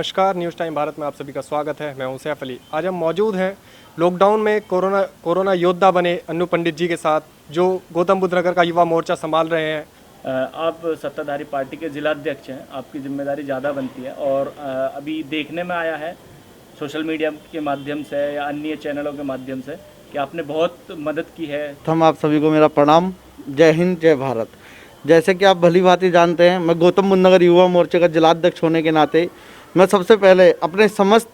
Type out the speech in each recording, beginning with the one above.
नमस्कार, news time Bharat में आप सभी का स्वागत है। मैं हूं सैफ अली। आज हम मौजूद हैं लॉकडाउन में कोरोना योद्धा बने अन्नू पंडित जी के साथ, जो गौतम बुद्ध नगर का युवा मोर्चा संभाल रहे हैं। आप सत्ताधारी पार्टी के जिलाध्यक्ष हैं, आपकी जिम्मेदारी ज़्यादा बनती है और अभी देखने में आया है सोशल मीडिया के माध्यम से या अन्य चैनलों के माध्यम से कि आपने बहुत मदद की है। हम आप सभी को मेरा प्रणाम। जय हिंद, जय भारत। जैसे कि आप भली भांति जानते हैं, मैं गौतम बुद्ध नगर युवा मोर्चे का जिलाध्यक्ष होने के नाते मैं सबसे पहले अपने समस्त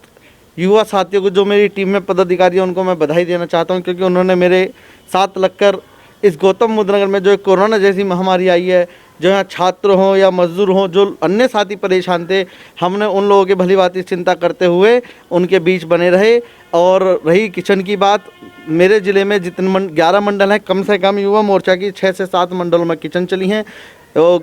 युवा साथियों को, जो मेरी टीम में पदाधिकारी हैं, उनको मैं बधाई देना चाहता हूं, क्योंकि उन्होंने मेरे साथ लगकर इस गौतम बुद्ध नगर में जो एक कोरोना जैसी महामारी आई है, जो यहाँ छात्र हों या मजदूर हों, जो अन्य साथी परेशान थे, हमने उन लोगों की भली भांति चिंता करते हुए उनके बीच बने रहे। और रही किचन की बात, मेरे ज़िले में जितने 11 मंडल हैं, कम से कम युवा मोर्चा की 6 से 7 मंडलों में किचन चली हैं। तो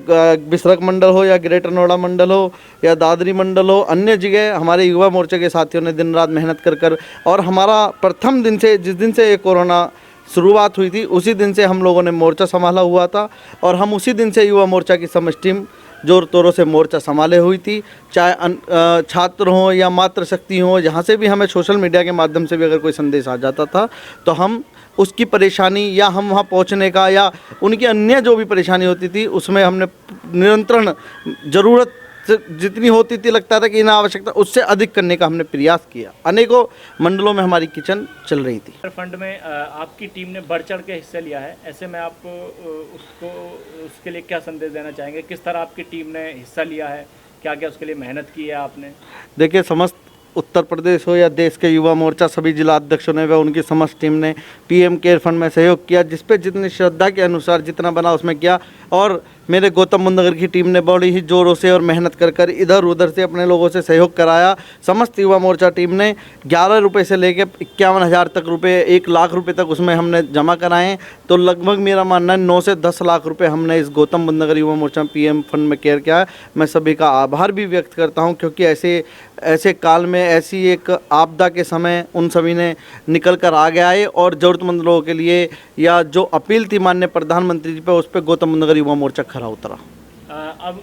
बिसरक मंडल हो या ग्रेटर नोएडा मंडल हो या दादरी मंडल हो, अन्य जगह हमारे युवा मोर्चे के साथियों ने दिन रात मेहनत कर और हमारा प्रथम दिन से, जिस दिन से ये कोरोना शुरुआत हुई थी, उसी दिन से हम लोगों ने मोर्चा संभाला हुआ था और हम उसी दिन से युवा मोर्चा की समस्त टीम जोर तोरों से मोर्चा संभाले हुई थी। चाहे छात्र हों या मातृशक्ति हों, जहाँ से भी हमें सोशल मीडिया के माध्यम से भी अगर कोई संदेश आ जाता था तो हम उसकी परेशानी या हम वहाँ पहुँचने का या उनकी अन्य जो भी परेशानी होती थी, उसमें हमने निरंतरण ज़रूरत जितनी होती थी, लगता था कि इन आवश्यकता, उससे अधिक करने का हमने प्रयास किया। अनेकों मंडलों में हमारी किचन चल रही थी। फंड में आपकी टीम ने बढ़ चढ़ के हिस्सा लिया है, ऐसे में आप उसके लिए क्या संदेश देना चाहेंगे? किस तरह आपकी टीम ने हिस्सा लिया है, क्या क्या उसके लिए मेहनत की है आपने? देखिए, समस्त उत्तर प्रदेश हो या देश के युवा मोर्चा सभी जिला अध्यक्षों ने व उनकी समस्त टीम ने पीएम केयर फंड में सहयोग किया, जिस पे जितनी श्रद्धा के अनुसार जितना बना उसमें किया। और मेरे गौतम बुद्ध नगर की टीम ने बड़ी ही जोरों से और मेहनत कर इधर उधर से अपने लोगों से सहयोग कराया। समस्त युवा मोर्चा टीम ने 11 रुपये से लेकर 51,000 तक रुपये, 1 लाख रुपये तक उसमें हमने जमा कराएँ। तो लगभग मेरा मानना है 9 से 10 लाख रुपये हमने इस गौतम बुद्ध नगर युवा मोर्चा पीएम फंड में केयर किया है। मैं सभी का आभार भी व्यक्त करता हूँ, क्योंकि ऐसे काल में, ऐसी एक आपदा के समय उन सभी ने निकल कर आगे आए और ज़रूरतमंद लोगों के लिए, या जो अपील थी माननीय प्रधानमंत्री जी पे, उस पर गौतम बुद्ध नगर युवा मोर्चा खरा उतरा। अब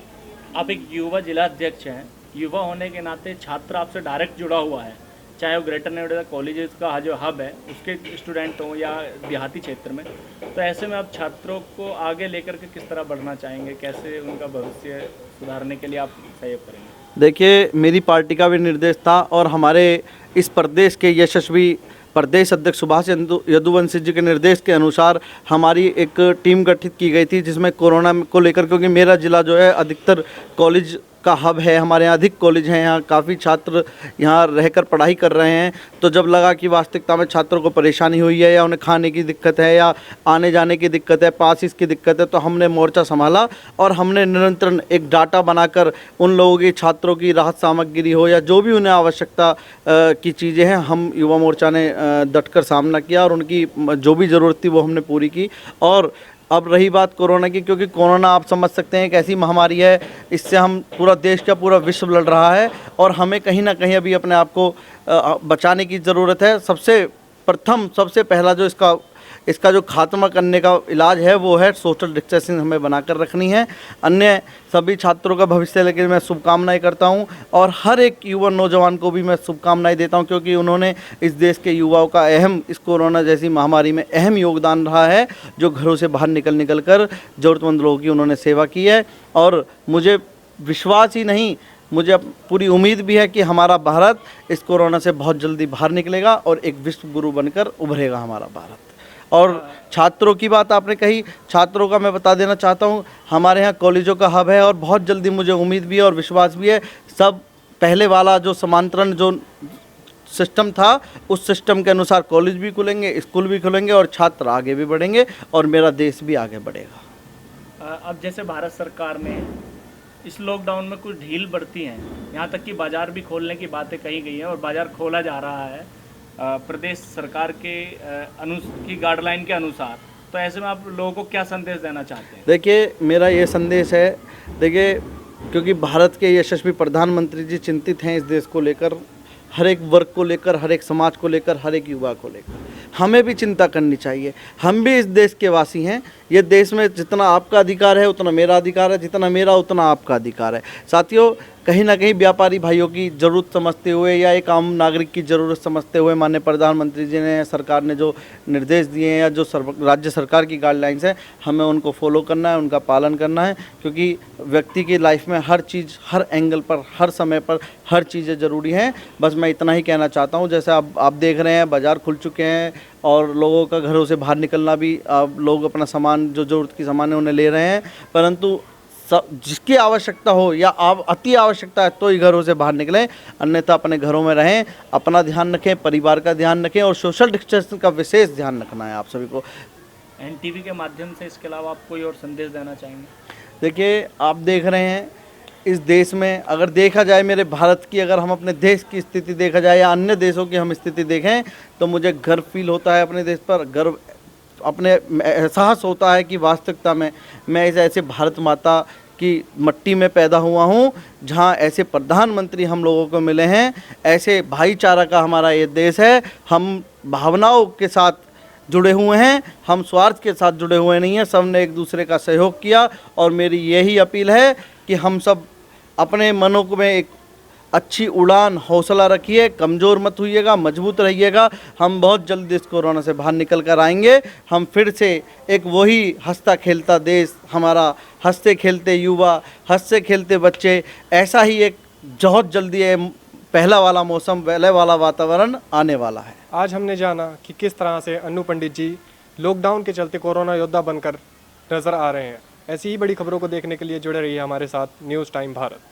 आप एक युवा जिलाध्यक्ष हैं, युवा होने के नाते छात्र आपसे डायरेक्ट जुड़ा हुआ है, चाहे वो ग्रेटर नोएडा कॉलेजेस का जो हब है उसके स्टूडेंट हों या देहाती क्षेत्र में। तो ऐसे में आप छात्रों को आगे लेकर के किस तरह बढ़ना चाहेंगे, कैसे उनका भविष्य सुधारने के लिए आप सहयोग करेंगे? देखिए, मेरी पार्टी का भी निर्देश था और हमारे इस प्रदेश के यशस्वी प्रदेश अध्यक्ष सुभाष यदुवंशी जी के निर्देश के अनुसार हमारी एक टीम गठित की गई थी, जिसमें कोरोना को लेकर, क्योंकि मेरा ज़िला जो है अधिकतर कॉलेज का हब है, हमारे यहाँ अधिक कॉलेज हैं, यहाँ काफ़ी छात्र यहाँ रहकर पढ़ाई कर रहे हैं। तो जब लगा कि वास्तविकता में छात्रों को परेशानी हुई है, या उन्हें खाने की दिक्कत है, या आने जाने की दिक्कत है, पासिस की दिक्कत है, तो हमने मोर्चा संभाला और हमने निरंतर एक डाटा बनाकर उन लोगों की, छात्रों की राहत सामग्री हो या जो भी उन्हें आवश्यकता की चीज़ें हैं, हम युवा मोर्चा ने डटकर सामना किया और उनकी जो भी ज़रूरत थी वो हमने पूरी की। और अब रही बात कोरोना की, क्योंकि कोरोना आप समझ सकते हैं एक ऐसी महामारी है, इससे हम पूरा देश का पूरा विश्व लड़ रहा है और हमें कहीं ना कहीं अभी अपने आप को बचाने की ज़रूरत है। सबसे पहला जो इसका जो खात्मा करने का इलाज है वो है सोशल डिस्टेंसिंग हमें बनाकर रखनी है। अन्य सभी छात्रों का भविष्य लेकर मैं शुभकामनाएं करता हूं और हर एक युवा नौजवान को भी मैं शुभकामनाएं देता हूं, क्योंकि उन्होंने इस देश के युवाओं का इस कोरोना जैसी महामारी में अहम योगदान रहा है, जो घरों से बाहर निकल कर ज़रूरतमंद लोगों की उन्होंने सेवा की है। और मुझे विश्वास ही नहीं, मुझे पूरी उम्मीद भी है कि हमारा भारत इस कोरोना से बहुत जल्दी बाहर निकलेगा और एक विश्व गुरु बनकर उभरेगा हमारा भारत। और छात्रों की बात आपने कही, छात्रों का मैं बता देना चाहता हूँ, हमारे यहाँ कॉलेजों का हब है और बहुत जल्दी मुझे उम्मीद भी है और विश्वास भी है, सब पहले वाला जो समांतरण जो सिस्टम था उस सिस्टम के अनुसार कॉलेज भी खुलेंगे, स्कूल भी खुलेंगे और छात्र आगे भी बढ़ेंगे और मेरा देश भी आगे बढ़ेगा। अब जैसे भारत सरकार ने इस लॉकडाउन में कुछ ढील बरती हैं, यहाँ तक कि बाज़ार भी खोलने की बातें कही गई हैं और बाज़ार खोला जा रहा है प्रदेश सरकार के की गाइडलाइन के अनुसार। तो ऐसे में आप लोगों को क्या संदेश देना चाहते हैं? देखिए, मेरा ये संदेश है, देखिए, क्योंकि भारत के यशस्वी प्रधानमंत्री जी चिंतित हैं इस देश को लेकर, हर एक वर्ग को लेकर, हर एक समाज को लेकर, हर एक युवा को लेकर। हमें भी चिंता करनी चाहिए, हम भी इस देश के वासी हैं, ये देश में जितना आपका अधिकार है उतना मेरा अधिकार है, जितना मेरा उतना आपका अधिकार है। साथियों, कहीं ना कहीं व्यापारी भाइयों की ज़रूरत समझते हुए या एक आम नागरिक की ज़रूरत समझते हुए माननीय प्रधानमंत्री जी ने, सरकार ने जो निर्देश दिए हैं या जो राज्य सरकार की गाइडलाइंस है, हमें उनको फॉलो करना है, उनका पालन करना है, क्योंकि व्यक्ति की लाइफ में हर चीज़, हर एंगल पर, हर समय पर हर चीज़ें ज़रूरी हैं। बस मैं इतना ही कहना चाहता हूँ। जैसे आप देख रहे हैं बाज़ार खुल चुके हैं और लोगों का घरों से बाहर निकलना भी, लोग अपना सामान, जो ज़रूरत की सामान है उन्हें ले रहे हैं, परंतु जिसकी आवश्यकता हो या अति आवश्यकता है तो ही घरों से बाहर निकलें, अन्यथा अपने घरों में रहें, अपना ध्यान रखें, परिवार का ध्यान रखें और सोशल डिस्टेंसिंग का विशेष ध्यान रखना है आप सभी को। एनटीवी के माध्यम से इसके अलावा आप कोई और संदेश देना चाहेंगे? देखिए, आप देख रहे हैं इस देश में, अगर देखा जाए मेरे भारत की, अगर हम अपने देश की स्थिति देखा जाए या अन्य देशों की हम स्थिति देखें, तो मुझे गर्व फील होता है अपने देश पर, गर्व, अपने एहसास होता है कि वास्तविकता में मैं इस ऐसे भारत माता की मट्टी में पैदा हुआ हूँ जहाँ ऐसे प्रधानमंत्री हम लोगों को मिले हैं, ऐसे भाईचारा का हमारा ये देश है। हम भावनाओं के साथ जुड़े हुए हैं, हम स्वार्थ के साथ जुड़े हुए नहीं हैं, सब ने एक दूसरे का सहयोग किया और मेरी यही अपील है कि हम सब अपने मनों में एक अच्छी उड़ान, हौसला रखिए, कमज़ोर मत होइएगा, मजबूत रहिएगा। हम बहुत जल्द इस कोरोना से बाहर निकल कर आएंगे। हम फिर से एक वही हंसता खेलता देश, हमारा हंसते खेलते युवा, हंसते खेलते बच्चे, ऐसा ही एक बहुत जल्दी है पहला वाला मौसम, पहले वाला वातावरण आने वाला है। आज हमने जाना कि किस तरह से अन्नू पंडित जी लॉकडाउन के चलते कोरोना योद्धा बनकर नजर आ रहे हैं। ऐसी ही बड़ी खबरों को देखने के लिए जुड़े रहिए हमारे साथ न्यूज़ टाइम भारत।